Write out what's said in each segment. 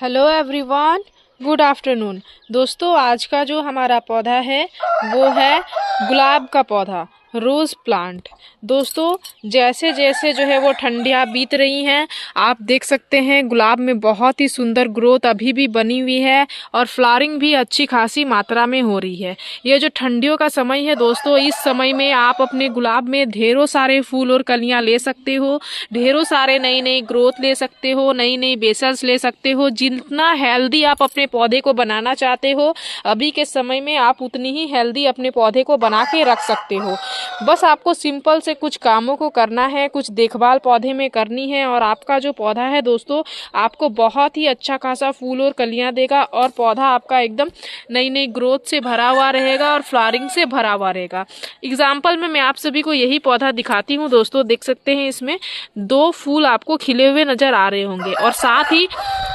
Hello everyone, good afternoon. दोस्तों, आज का जो हमारा पौधा है वो है गुलाब का पौधा, रोज़ प्लांट। दोस्तों, जैसे जैसे जो है वो ठंडियाँ बीत रही हैं, आप देख सकते हैं गुलाब में बहुत ही सुंदर ग्रोथ अभी भी बनी हुई है और फ्लावरिंग भी अच्छी खासी मात्रा में हो रही है। ये जो ठंडियों का समय है दोस्तों, इस समय में आप अपने गुलाब में ढेरों सारे फूल और कलियाँ ले सकते हो, ढेरों सारे नई नई ग्रोथ ले सकते हो, नई नई बेसल्स ले सकते हो। जितना हेल्दी आप अपने पौधे को बनाना चाहते हो, अभी के समय में आप उतनी ही हेल्दी अपने पौधे को बना के रख सकते हो। बस आपको सिंपल से कुछ कामों को करना है, कुछ देखभाल पौधे में करनी है और आपका जो पौधा है दोस्तों, आपको बहुत ही अच्छा खासा फूल और कलियां देगा और पौधा आपका एकदम नई नई ग्रोथ से भरा हुआ रहेगा और फ्लावरिंग से भरा हुआ रहेगा। एग्जाम्पल में मैं आप सभी को यही पौधा दिखाती हूँ दोस्तों। देख सकते हैं इसमें 2 फूल आपको खिले हुए नजर आ रहे होंगे और साथ ही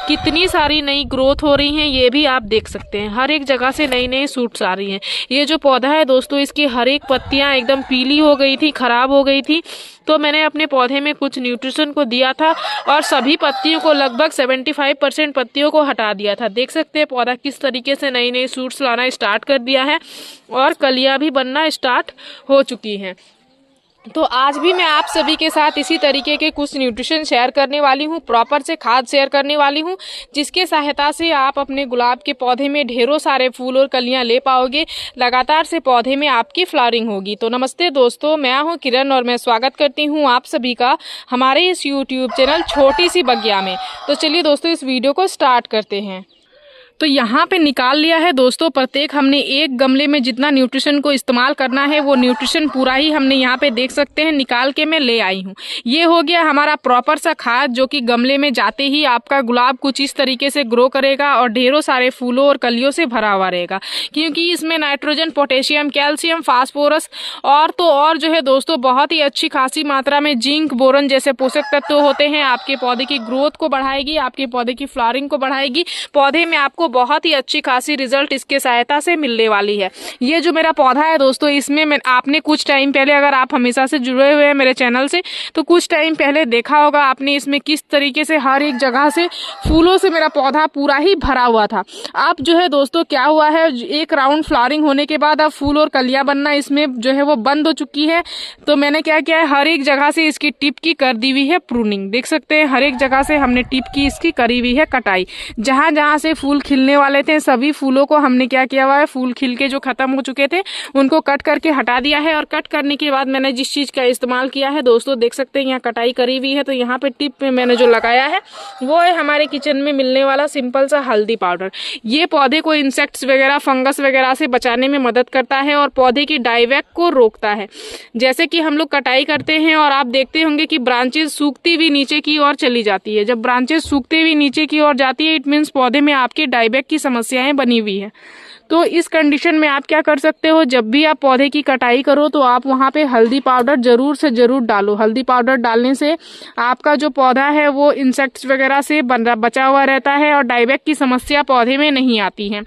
कितनी सारी नई ग्रोथ हो रही हैं ये भी आप देख सकते हैं। हर एक जगह से नई नई शूट्स आ रही हैं। ये जो पौधा है दोस्तों, इसकी हर एक पत्तियां एकदम पीली हो गई थी, खराब हो गई थी, तो मैंने अपने पौधे में कुछ न्यूट्रिशन को दिया था और सभी पत्तियों को, लगभग 75% पत्तियों को हटा दिया था। देख सकते हैं पौधा किस तरीके से नई नई शूट्स लाना स्टार्ट कर दिया है और कलियां भी बनना स्टार्ट हो चुकी हैं। तो आज भी मैं आप सभी के साथ इसी तरीके के कुछ न्यूट्रिशन शेयर करने वाली हूँ, प्रॉपर से खाद शेयर करने वाली हूँ, जिसके सहायता से आप अपने गुलाब के पौधे में ढेरों सारे फूल और कलियाँ ले पाओगे। लगातार से पौधे में आपकी फ्लावरिंग होगी। तो नमस्ते दोस्तों, मैं हूँ किरण और मैं स्वागत करती हूँ आप सभी का हमारे इस यूट्यूब चैनल छोटी सी बगिया में। तो चलिए दोस्तों, इस वीडियो को स्टार्ट करते हैं। तो यहाँ पे निकाल लिया है दोस्तों, प्रत्येक हमने एक गमले में जितना न्यूट्रिशन को इस्तेमाल करना है वो न्यूट्रिशन पूरा ही हमने यहाँ पे देख सकते हैं निकाल के मैं ले आई हूँ। ये हो गया हमारा प्रॉपर सा खाद, जो कि गमले में जाते ही आपका गुलाब कुछ इस तरीके से ग्रो करेगा और ढेरों सारे फूलों और कलियों से भरा हुआ रहेगा, क्योंकि इसमें नाइट्रोजन, पोटेशियम, कैल्शियम, फास्फोरस और जो है दोस्तों बहुत ही अच्छी खासी मात्रा में जिंक, बोरन जैसे पोषक तत्व होते हैं। आपके पौधे की ग्रोथ को बढ़ाएगी, आपके पौधे की फ्लावरिंग को बढ़ाएगी। पौधे में आपको बहुत ही अच्छी खासी रिजल्ट इसके सहायता से मिलने वाली है। ये जो मेरा पौधा है दोस्तों, इसमें आपने कुछ टाइम पहले, अगर आप हमेशा से जुड़े हुए हैं मेरे चैनल से, तो कुछ टाइम पहले देखा होगा आपने इसमें किस तरीके से हर एक जगह से फूलों से मेरा पौधा पूरा ही भरा हुआ था। अब जो है दोस्तों क्या हुआ है, एक राउंड फ्लावरिंग होने के बाद अब फूल और कलियां बनना इसमें जो है वो बंद हो चुकी है। तो मैंने क्या किया है, हर एक जगह से इसकी टिप की कर दी हुई है प्रूनिंग। देख सकते हैं हर एक जगह से हमने टिप की इसकी करी हुई है कटाई। जहां जहां से फूल खिलने वाले थे सभी फूलों को हमने क्या किया हुआ है, फूल खिल के जो खत्म हो चुके थे उनको कट करके हटा दिया है। और कट करने के बाद मैंने जिस चीज का इस्तेमाल किया है दोस्तों, देख सकते हैं यहाँ कटाई करी हुई है। तो यहाँ पे टिप में मैंने जो लगाया है वो है हमारे किचन में मिलने वाला सिंपल सा हल्दी पाउडर। ये पौधे को इंसेक्ट्स वगैरह, फंगस वगैरह से बचाने में मदद करता है और पौधे की डाइवैक को रोकता है। जैसे कि हम लोग कटाई करते हैं और आप देखते होंगे कि ब्रांचेस सूखती हुई नीचे की ओर चली जाती है। जब ब्रांचेस सूखती हुई नीचे की ओर जाती है, इट मीन्स पौधे में आपके डाइवैक की समस्याएं बनी हुई है। तो इस कंडीशन में आप क्या कर सकते हो, जब भी आप पौधे की कटाई करो तो आप वहाँ पे हल्दी पाउडर जरूर से जरूर डालो। हल्दी पाउडर डालने से आपका जो पौधा है वो इंसेक्ट्स वगैरह से बचा हुआ रहता है और डाइवैक की समस्या पौधे में नहीं आती है।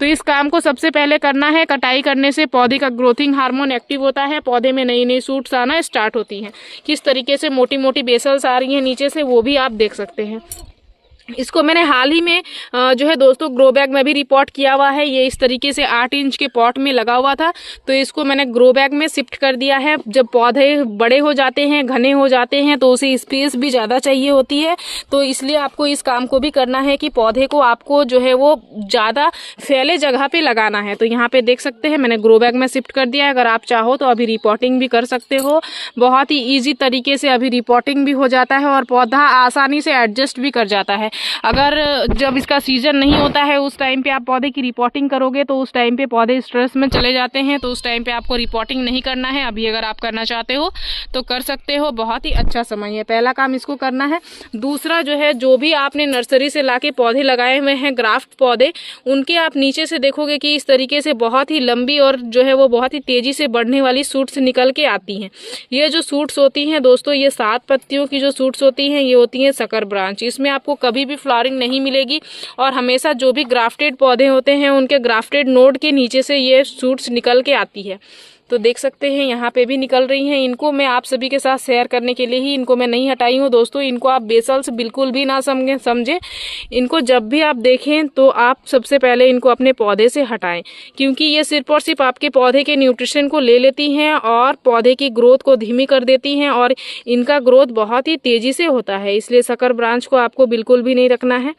तो इस काम को सबसे पहले करना है। कटाई करने से पौधे का ग्रोथिंग हार्मोन एक्टिव होता है, पौधे में नई नई शूट्स आना स्टार्ट होती हैं। किस तरीके से मोटी मोटी बेसल्स आ रही हैं नीचे से, वो भी आप देख सकते हैं। इसको मैंने हाल ही में जो है दोस्तों ग्रो बैग में भी रिपोर्ट किया हुआ है। ये इस तरीके से 8 इंच के पॉट में लगा हुआ था, तो इसको मैंने ग्रो बैग में शिफ्ट कर दिया है। जब पौधे बड़े हो जाते हैं, घने हो जाते हैं, तो उसे स्पेस भी ज़्यादा चाहिए होती है। तो इसलिए आपको इस काम को भी करना है कि पौधे को आपको जो है वो ज़्यादा फैले जगह पे लगाना है। तो यहाँ पे देख सकते हैं मैंने ग्रो बैग में शिफ्ट कर दिया है। अगर आप चाहो तो अभी रिपोर्टिंग भी कर सकते हो। बहुत ही ईजी तरीके से अभी रिपोर्टिंग भी हो जाता है और पौधा आसानी से एडजस्ट भी कर जाता है। अगर जब इसका सीजन नहीं होता है उस टाइम पे आप पौधे की रिपोर्टिंग करोगे तो उस टाइम पे पौधे स्ट्रेस में चले जाते हैं, तो उस टाइम पे आपको रिपोर्टिंग नहीं करना है। अभी अगर आप करना चाहते हो तो कर सकते हो, बहुत ही अच्छा समय है। पहला काम इसको करना है। दूसरा जो है, जो भी आपने नर्सरी से लाके पौधे लगाए हुए हैं ग्राफ्ट पौधे, उनके आप नीचे से देखोगे कि इस तरीके से बहुत ही लंबी और जो है वो बहुत ही तेजी से बढ़ने वाली सूट्स निकल के आती हैं। ये जो सूट्स होती हैं दोस्तों, ये 7 पत्तियों की जो सूट्स होती हैं, ये होती हैं सकर ब्रांच। इसमें आपको कभी भी फ्लावरिंग नहीं मिलेगी और हमेशा जो भी ग्राफ्टेड पौधे होते हैं उनके ग्राफ्टेड नोड के नीचे से ये शूट्स निकल के आती है। तो देख सकते हैं यहाँ पे भी निकल रही हैं। इनको मैं आप सभी के साथ शेयर करने के लिए ही इनको मैं नहीं हटाई हूँ दोस्तों। इनको आप बेसल्स बिल्कुल भी ना समझें। इनको जब भी आप देखें तो आप सबसे पहले इनको अपने पौधे से हटाएं, क्योंकि ये सिर्फ और सिर्फ आपके पौधे के न्यूट्रिशन को ले लेती हैं और पौधे की ग्रोथ को धीमी कर देती हैं और इनका ग्रोथ बहुत ही तेजी से होता है। इसलिए सकर ब्रांच को आपको बिल्कुल भी नहीं रखना है।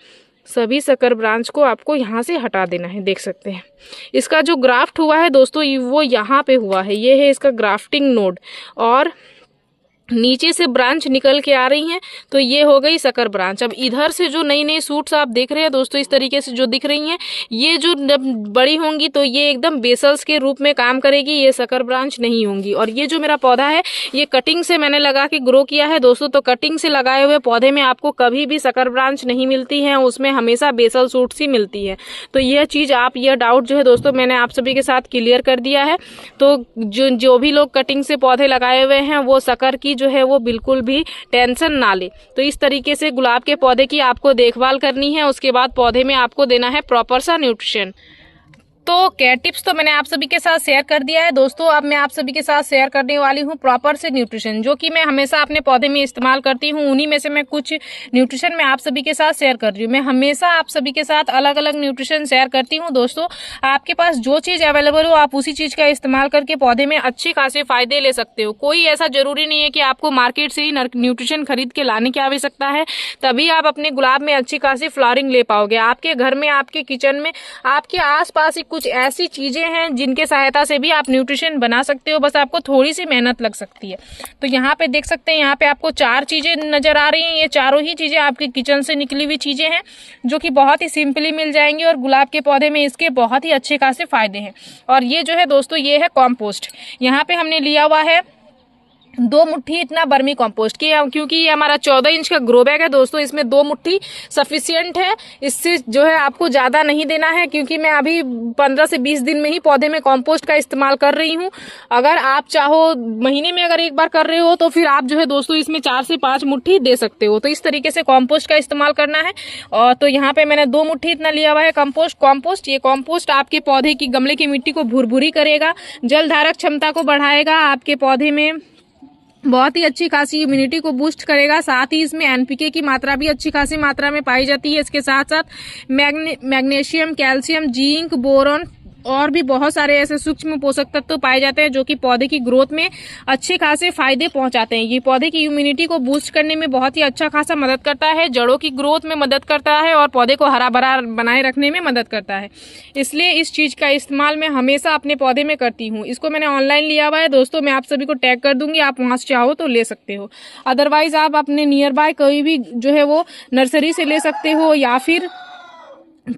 सभी सकर ब्रांच को आपको यहाँ से हटा देना है। देख सकते हैं इसका जो ग्राफ्ट हुआ है दोस्तों वो यहाँ पे हुआ है। ये है इसका ग्राफ्टिंग नोड और नीचे से ब्रांच निकल के आ रही हैं, तो ये हो गई सकर ब्रांच। अब इधर से जो नई नई सूट्स आप देख रहे हैं दोस्तों, इस तरीके से जो दिख रही हैं, ये जो बड़ी होंगी तो ये एकदम बेसल्स के रूप में काम करेगी, ये सकर ब्रांच नहीं होंगी। और ये जो मेरा पौधा है ये कटिंग से मैंने लगा के ग्रो किया है दोस्तों। तो कटिंग से लगाए हुए पौधे में आपको कभी भी सकर ब्रांच नहीं मिलती है, उसमें हमेशा बेसल सूट्स ही मिलती है। तो यह चीज़ आप यह डाउट जो है दोस्तों मैंने आप सभी के साथ क्लियर कर दिया है। तो जो भी लोग कटिंग से पौधे लगाए हुए हैं वो सकर की जो है वो बिल्कुल भी टेंशन ना ले। तो इस तरीके से गुलाब के पौधे की आपको देखभाल करनी है। उसके बाद पौधे में आपको देना है प्रॉपर सा न्यूट्रिशन। तो केयर टिप्स तो मैंने आप सभी के साथ शेयर कर दिया है दोस्तों। अब मैं आप सभी के साथ शेयर करने वाली हूँ प्रॉपर से न्यूट्रिशन, जो कि मैं हमेशा अपने पौधे में इस्तेमाल करती हूँ। उन्हीं में से मैं कुछ न्यूट्रिशन मैं आप सभी के साथ शेयर कर रही हूँ। मैं हमेशा आप सभी के साथ अलग अलग न्यूट्रिशन शेयर करती हूँ दोस्तों। आपके पास जो चीज़ अवेलेबल हो आप उसी चीज़ का इस्तेमाल करके पौधे में अच्छे खासे फायदे ले सकते हो। कोई ऐसा जरूरी नहीं है कि आपको मार्केट से ही न्यूट्रिशन खरीद के लाने की आवश्यकता है, तभी आप अपने गुलाब में अच्छी खासी फ्लावरिंग ले पाओगे। आपके घर में, आपके किचन में, आपके आसपास कुछ ऐसी चीजें हैं जिनके सहायता से भी आप न्यूट्रिशन बना सकते हो। बस आपको थोड़ी सी मेहनत लग सकती है। तो यहाँ पे देख सकते हैं, यहाँ पे आपको 4 चीजें नजर आ रही हैं। ये चारों ही चीजें आपके किचन से निकली हुई चीजें हैं, जो कि बहुत ही सिंपली मिल जाएंगी और गुलाब के पौधे में इसके बहुत ही अच्छे खासे फायदे हैं। और ये जो है दोस्तों ये है कॉम्पोस्ट। यहाँ पे हमने लिया हुआ है 2 मुट्ठी इतना बर्मी कंपोस्ट की, क्योंकि ये हमारा 14 इंच का ग्रो बैग है दोस्तों। इसमें 2 मुट्ठी सफिशियंट है। इससे जो है आपको ज्यादा नहीं देना है, क्योंकि मैं अभी 15 से 20 दिन में ही पौधे में कंपोस्ट का इस्तेमाल कर रही हूँ। अगर आप चाहो महीने में अगर एक बार कर रहे हो तो फिर आप जो है दोस्तों इसमें 4 से 5 मुट्ठी दे सकते हो। तो इस तरीके से कंपोस्ट का इस्तेमाल करना है। और तो यहाँ पे मैंने 2 मुट्ठी इतना लिया हुआ है कंपोस्ट। ये कंपोस्ट आपके पौधे की गमले की मिट्टी को भुरभुरी करेगा, जल धारक क्षमता को बढ़ाएगा, आपके पौधे में बहुत ही अच्छी खासी इम्यूनिटी को बूस्ट करेगा। साथ ही इसमें एनपीके की मात्रा भी अच्छी खासी मात्रा में पाई जाती है। इसके साथ साथ मैग्नीशियम, कैल्शियम, जिंक, बोरॉन और भी बहुत सारे ऐसे सूक्ष्म पोषक तत्व पाए जाते हैं, जो कि पौधे की ग्रोथ में अच्छे खासे फायदे पहुंचाते हैं। ये पौधे की इम्यूनिटी को बूस्ट करने में बहुत ही अच्छा खासा मदद करता है, जड़ों की ग्रोथ में मदद करता है और पौधे को हरा भरा बनाए रखने में मदद करता है। इसलिए इस चीज़ का इस्तेमाल मैं हमेशा अपने पौधे में करती हूँ। इसको मैंने ऑनलाइन लिया हुआ है दोस्तों, मैं आप सभी को टैग कर दूंगी, आप वहाँ से चाहो तो ले सकते हो। अदरवाइज आप अपने नियर बाय कोई भी जो है वो नर्सरी से ले सकते हो, या फिर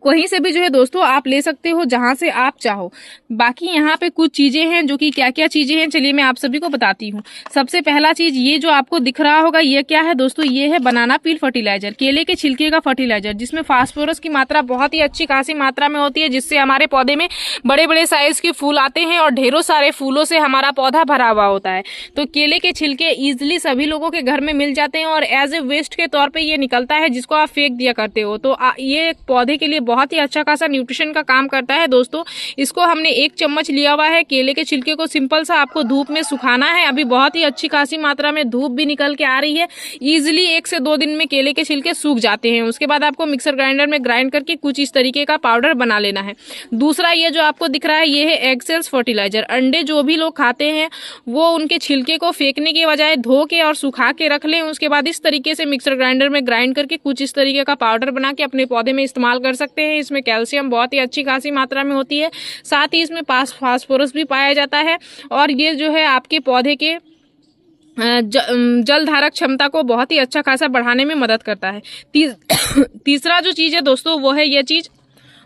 कहीं से भी जो है दोस्तों आप ले सकते हो, जहां से आप चाहो। बाकी यहाँ पे कुछ चीजें हैं, जो कि क्या क्या चीजें हैं चलिए मैं आप सभी को बताती हूँ। सबसे पहला चीज ये जो आपको दिख रहा होगा, ये क्या है दोस्तों, ये है बनाना पील फर्टिलाइजर, केले के छिलके का फर्टिलाइजर, जिसमें फास्फोरस की मात्रा बहुत ही अच्छी खासी मात्रा में होती है, जिससे हमारे पौधे में बड़े बड़े साइज के फूल आते हैं और ढेरों सारे फूलों से हमारा पौधा भरा हुआ होता है। तो केले के छिलके ईजिली सभी लोगों के घर में मिल जाते हैं और एज ए वेस्ट के तौर पर ये निकलता है, जिसको आप फेंक दिया करते हो। तो ये पौधे के लिए बहुत ही अच्छा खासा न्यूट्रिशन का काम करता है दोस्तों। इसको हमने 1 चम्मच लिया हुआ है। केले के छिलके को सिंपल सा आपको धूप में सुखाना है। अभी बहुत ही अच्छी खासी मात्रा में धूप भी निकल के आ रही है। इजीली 1 से 2 दिन में केले के छिलके सूख जाते हैं। उसके बाद आपको मिक्सर ग्राइंडर में ग्राइंड करके कुछ इस तरीके का पाउडर बना लेना है। दूसरा ये जो आपको दिख रहा है, ये है एग सेल्स फर्टिलाइजर। अंडे जो भी लोग खाते हैं वो उनके छिलके को फेंकने के बजाय धो के और सुखा के रख लें। उसके बाद इस तरीके से मिक्सर ग्राइंडर में ग्राइंड करके कुछ इस तरीके का पाउडर बना के अपने पौधे में इस्तेमाल कर सकते हैं। इसमें कैल्शियम बहुत ही अच्छी खासी मात्रा में होती है, साथ ही इसमें फास्फोरस भी पाया जाता है और ये जो है आपके पौधे के जल धारक क्षमता को बहुत ही अच्छा खासा बढ़ाने में मदद करता है। तीसरा जो चीज़ है दोस्तों वो है ये चीज़,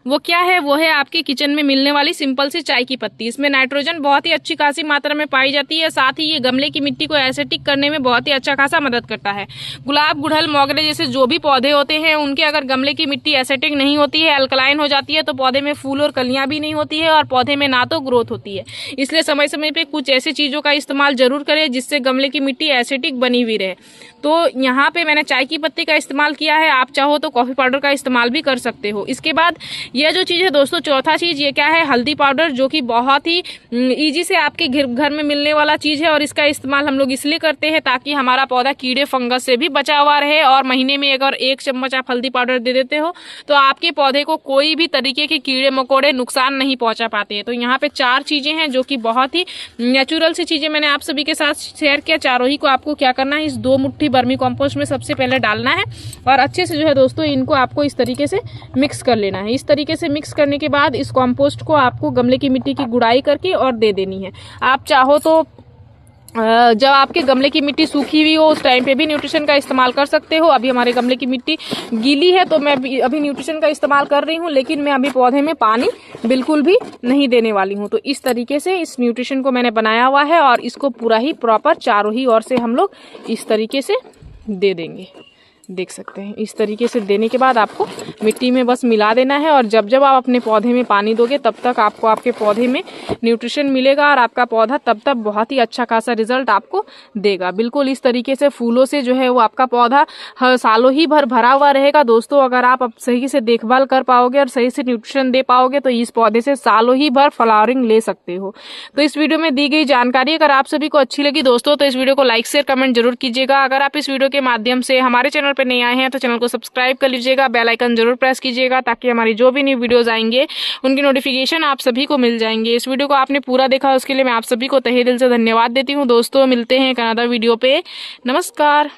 वो क्या है, वो है आपके किचन में मिलने वाली सिंपल सी चाय की पत्ती। इसमें नाइट्रोजन बहुत ही अच्छी खासी मात्रा में पाई जाती है। साथ ही ये गमले की मिट्टी को एसिडिक करने में बहुत ही अच्छा खासा मदद करता है। गुलाब, गुड़हल, मोगरे जैसे जो भी पौधे होते हैं उनके अगर गमले की मिट्टी एसिडिक नहीं होती है, अल्कलाइन हो जाती है, तो पौधे में फूल और कलियां भी नहीं होती है और पौधे में ना तो ग्रोथ होती है। इसलिए समय समय पर कुछ ऐसी चीज़ों का इस्तेमाल जरूर करें जिससे गमले की मिट्टी एसिडिक बनी हुई रहे। तो यहाँ पे मैंने चाय की पत्ती का इस्तेमाल किया है, आप चाहो तो कॉफी पाउडर का इस्तेमाल भी कर सकते हो। इसके बाद ये जो चीज़ है दोस्तों, चौथा चीज़ ये क्या है, हल्दी पाउडर, जो कि बहुत ही ईजी से आपके घर में मिलने वाला चीज़ है। और इसका इस्तेमाल हम लोग इसलिए करते हैं ताकि हमारा पौधा कीड़े फंगस से भी बचा हुआ रहे। और महीने में अगर 1 चम्मच आप हल्दी पाउडर दे देते हो तो आपके पौधे को कोई भी तरीके के कीड़े मकोड़े नुकसान नहीं पहुंचा पाते हैं। तो यहाँ पे 4 चीज़ें हैं जो कि बहुत ही नेचुरल सी चीज़ें मैंने आप सभी के साथ शेयर किया। चारों ही को आपको क्या करना है, इस 2 मुट्ठी वर्मी कंपोस्ट में सबसे पहले डालना है और अच्छे से जो है दोस्तों इनको आपको इस तरीके से मिक्स कर लेना है। इस तरीके से मिक्स करने के बाद इस कंपोस्ट को आपको गमले की मिट्टी की गुड़ाई करके और दे देनी है। आप चाहो तो जब आपके गमले की मिट्टी सूखी हुई हो उस टाइम पे भी न्यूट्रिशन का इस्तेमाल कर सकते हो। अभी हमारे गमले की मिट्टी गीली है तो मैं अभी न्यूट्रिशन का इस्तेमाल कर रही हूँ, लेकिन मैं अभी पौधे में पानी बिल्कुल भी नहीं देने वाली हूँ। तो इस तरीके से इस न्यूट्रिशन को मैंने बनाया हुआ है और इसको पूरा ही प्रॉपर चारों ही ओर से हम लोग इस तरीके से दे देंगे। देख सकते हैं इस तरीके से देने के बाद आपको मिट्टी में बस मिला देना है। और जब जब आप अपने पौधे में पानी दोगे तब तक आपको आपके पौधे में न्यूट्रिशन मिलेगा और आपका पौधा तब तक बहुत ही अच्छा खासा रिजल्ट आपको देगा। बिल्कुल इस तरीके से फूलों से जो है वो आपका पौधा सालों ही भर भरा हुआ रहेगा। दोस्तों अगर आप सही से देखभाल कर पाओगे और सही से न्यूट्रिशन दे पाओगे तो इस पौधे से सालों ही भर फ्लावरिंग ले सकते हो। तो इस वीडियो में दी गई जानकारी अगर आप सभी को अच्छी लगी दोस्तों तो इस वीडियो को लाइक शेयर कमेंट जरूर कीजिएगा। अगर आप इस वीडियो के माध्यम से हमारे चैनल पे नहीं आए हैं तो चैनल को सब्सक्राइब कर लीजिएगा, बेल आइकन जरूर प्रेस कीजिएगा ताकि हमारी जो भी न्यू वीडियोस आएंगे उनकी नोटिफिकेशन आप सभी को मिल जाएंगे। इस वीडियो को आपने पूरा देखा उसके लिए मैं आप सभी को तहे दिल से धन्यवाद देती हूँ। दोस्तों मिलते हैं एक अनदर वीडियो पे। नमस्कार।